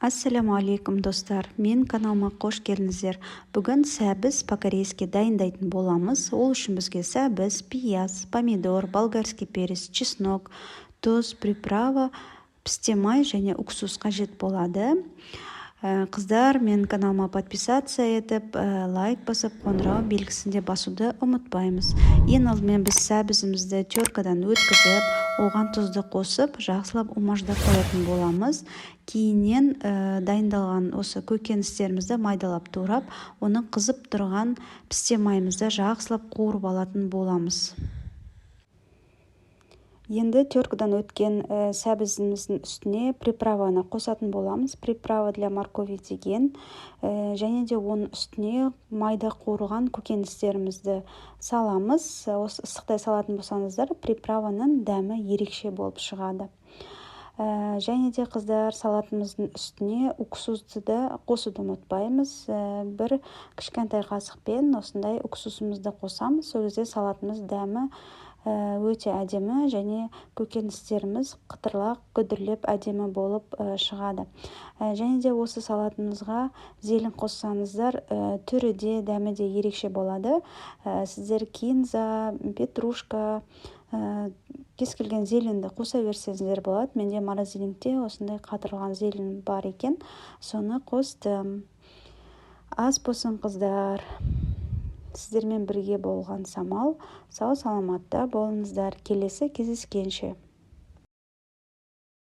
Ассаламу алейкум достар, мен каналыма қош келдіңіздер. Бүгін сәбіз по-корейски дайындайтын боламыз. Ол үшін бізге сәбіз, пияз, помидор, болгарский перец, чеснок, тұз, приправа, пісте май және уксус қажет болады. Қыздар, мен каналыма подписаться етіп, лайк басып, қоңырау белгісінде басуды ұмытпаймыз. Ең алдымен біз сәбізімізді теркадан өткізіп, оған тұзды қосып, жақсылап умаждап қоятын боламыз. Кейіннен дайындалған осы көкөністерімізді майдалап турап, оны қызып тұрған пісте майымызды жақсылап қуырып алатын боламыз. Енді теркадан өткен сәбізіміздің үстіне приправаны қосатын боламыз. Приправа для моркови деген, және де оның үстіне майда қуырған көкөністерімізді саламыз. Осы ыстықтай салатын болсаңыздар, приправаның дәмі ерекше болып шығады. Және де қыздар, салатымыздың үстіне уксусты да қосуды ұмытпаймыз. Бір кішкентай қасықпен осындай уксусымызды қосамыз. Сол кезде салатымыз дәмі өте әдемі және көкөністеріміз қытырлақ, күдірлеп әдемі болып шығады. Және де осы салатымызға зелень қоссаңыздар, түрі де, дәмі де ерекше болады. Сіздер кинза, петрушка, кез келген зеленді қоса берсеңіздер болады. Менде морозильникте осындай қатырылған зелень бар екен, соны қостым. Аз болсын қыздар. Сіздермен бірге болған Самал. Сау саламатта болыңыздар. Келесі кездескенше.